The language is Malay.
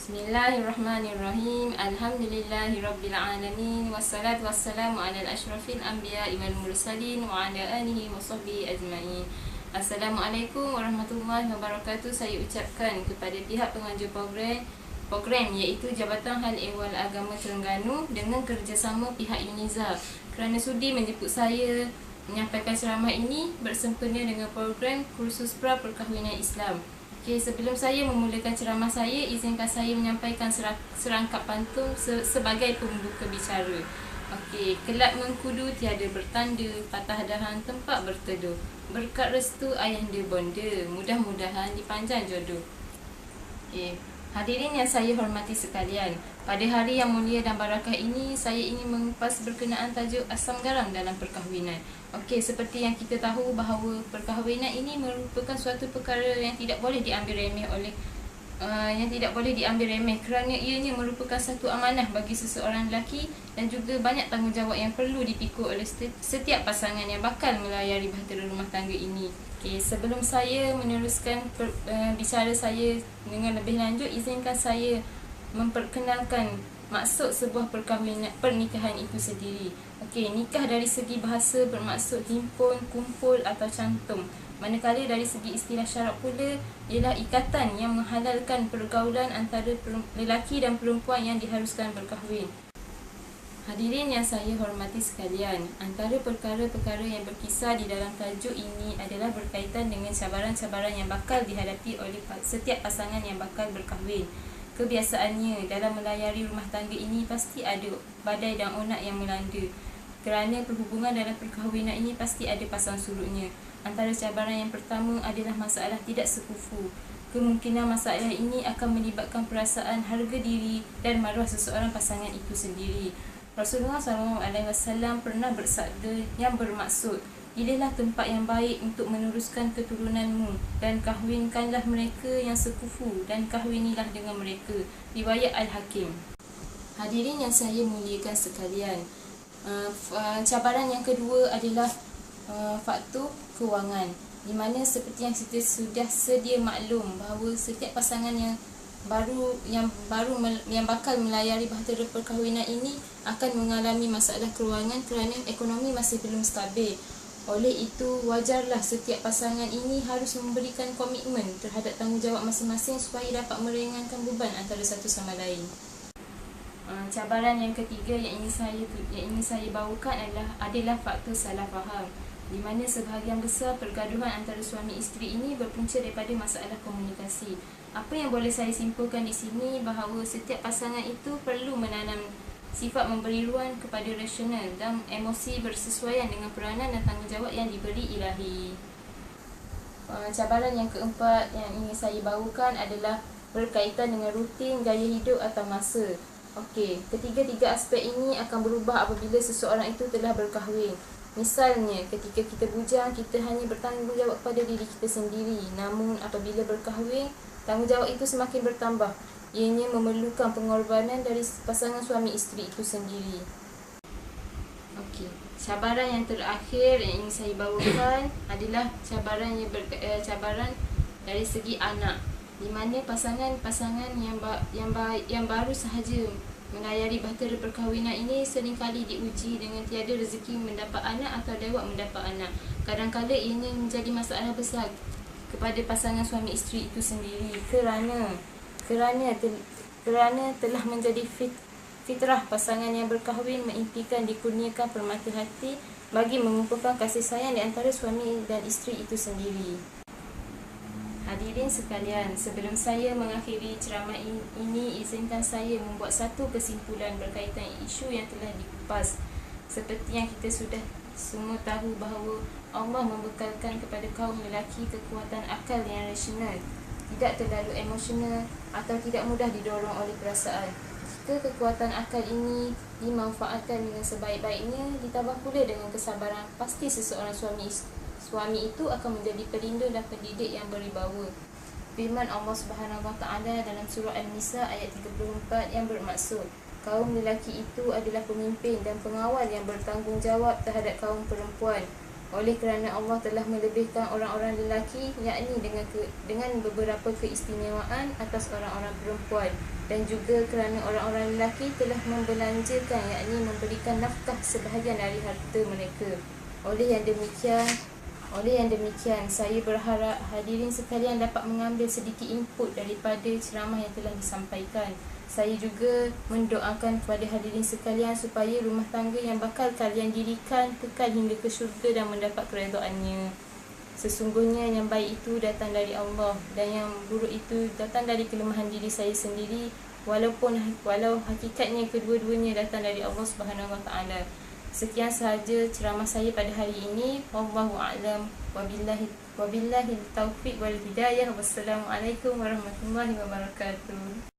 Bismillahirrahmanirrahim. Alhamdulillahirabbilalamin. Wassalatu wassalamu ala al-ashrafil anbiya'i wal mursalin wa ala alihi wa sahbihi ajma'in. Assalamualaikum warahmatullahi wabarakatuh. Saya ucapkan kepada pihak pengajar program iaitu Jabatan Hal Ehwal Agama Terengganu dengan kerjasama pihak UNIZA kerana sudi menjemput saya menyampaikan ceramah ini bersempena dengan program kursus pra perkahwinan Islam. Okey, sebelum saya memulakan ceramah saya, izinkan saya menyampaikan serangkap pantun sebagai pembuka bicara. Okey, kelab mengkudu tiada bertanda, patah dahan tempat berteduh. Berkat restu ayahanda bonda, mudah-mudahan dipanjang jodoh. Okey, hadirin yang saya hormati sekalian, pada hari yang mulia dan barakah ini, saya ingin mengupas berkenaan tajuk asam garam dalam perkahwinan. Okey, seperti yang kita tahu bahawa perkahwinan ini merupakan suatu perkara yang tidak boleh diambil remeh kerana ianya merupakan satu amanah bagi seseorang lelaki dan juga banyak tanggungjawab yang perlu dipikul oleh setiap pasangan yang bakal melayari bahtera rumah tangga ini. Okey, sebelum saya meneruskan bicara saya dengan lebih lanjut, izinkan saya memperkenalkan maksud sebuah pernikahan itu sendiri. Okey, nikah dari segi bahasa bermaksud himpun, kumpul atau cantum. Manakala dari segi istilah syarak pula ialah ikatan yang menghalalkan pergaulan antara lelaki dan perempuan yang diharuskan berkahwin. Hadirin yang saya hormati sekalian, antara perkara-perkara yang berkisar di dalam tajuk ini adalah berkaitan dengan cabaran-cabaran yang bakal dihadapi oleh setiap pasangan yang bakal berkahwin. Kebiasaannya dalam melayari rumah tangga ini pasti ada badai dan onak yang melanda. Kerana perhubungan dalam perkahwinan ini pasti ada pasang surutnya. Antara cabaran yang pertama adalah masalah tidak sekufu. Kemungkinan masalah ini akan melibatkan perasaan harga diri dan maruah seseorang pasangan itu sendiri. Rasulullah SAW pernah bersabda yang bermaksud, "Inilah tempat yang baik untuk meneruskan keturunanmu dan kahwinkanlah mereka yang sekufu dan kahwinilah dengan mereka." Riwayat Al-Hakim. Hadirin yang saya muliakan sekalian, cabaran yang kedua adalah faktor kewangan, di mana seperti yang kita sudah sedia maklum bahawa setiap pasangan yang bakal melayari bahtera perkahwinan ini akan mengalami masalah kewangan kerana ekonomi masih belum stabil. Oleh itu, wajarlah setiap pasangan ini harus memberikan komitmen terhadap tanggungjawab masing-masing supaya dapat meringankan beban antara satu sama lain. Cabaran yang ketiga yang ingin saya bawakan adalah faktor salah faham, di mana sebahagian besar pergaduhan antara suami isteri ini berpunca daripada masalah komunikasi. Apa yang boleh saya simpulkan di sini bahawa setiap pasangan itu perlu menanam sifat memberi ruang kepada rasional dan emosi bersesuaian dengan peranan dan tanggungjawab yang diberi ilahi. Cabaran yang keempat yang ingin saya bawakan adalah berkaitan dengan rutin, gaya hidup atau masa. Okey, ketiga-tiga aspek ini akan berubah apabila seseorang itu telah berkahwin. Misalnya, ketika kita bujang, kita hanya bertanggungjawab kepada diri kita sendiri. Namun, apabila berkahwin, tanggungjawab itu semakin bertambah. Ianya memerlukan pengorbanan dari pasangan suami isteri itu sendiri. Okey, cabaran yang terakhir yang ingin saya bawakan adalah cabaran dari segi anak, di mana pasangan yang baru sahaja melayari bahtera perkahwinan ini seringkali diuji dengan tiada rezeki mendapat anak atau lewat mendapat anak. Kadang-kadang ianya menjadi masalah besar kepada pasangan suami isteri itu sendiri kerana telah menjadi fitrah pasangan yang berkahwin mengimpikan dikurniakan permata hati bagi mengumpulkan kasih sayang di antara suami dan isteri itu sendiri. Hadirin sekalian, sebelum saya mengakhiri ceramah ini, izinkan saya membuat satu kesimpulan berkaitan isu yang telah dikupas. Seperti yang kita sudah semua tahu bahawa Allah membekalkan kepada kaum lelaki kekuatan akal yang rasional, tidak terlalu emosional atau tidak mudah didorong oleh perasaan. Jika kekuatan akal ini dimanfaatkan dengan sebaik-baiknya, ditambah pula dengan kesabaran, pasti seseorang suami itu akan menjadi pelindung dan pendidik yang berwibawa. Firman Allah Subhanahu Wa Taala dalam surah An-Nisa ayat 34 yang bermaksud, kaum lelaki itu adalah pemimpin dan pengawal yang bertanggungjawab terhadap kaum perempuan. oleh kerana Allah telah melebihkan orang-orang lelaki, yakni dengan beberapa keistimewaan atas orang-orang perempuan, dan juga kerana orang-orang lelaki telah membelanjakan, yakni memberikan nafkah sebahagian dari harta mereka. Oleh yang demikian, saya berharap hadirin sekalian dapat mengambil sedikit input daripada ceramah yang telah disampaikan. Saya juga mendoakan kepada hadirin sekalian supaya rumah tangga yang bakal kalian dirikan kekal hingga ke syurga dan mendapat keredaannya. Sesungguhnya yang baik itu datang dari Allah, dan yang buruk itu datang dari kelemahan diri saya sendiri, walau hakikatnya kedua-duanya datang dari Allah Subhanahu Wa Taala. Sekian sahaja ceramah saya pada hari ini. Wallahu a'lam, wabillahi taufiq wal hidayah. Wassalamualaikum warahmatullahi wabarakatuh.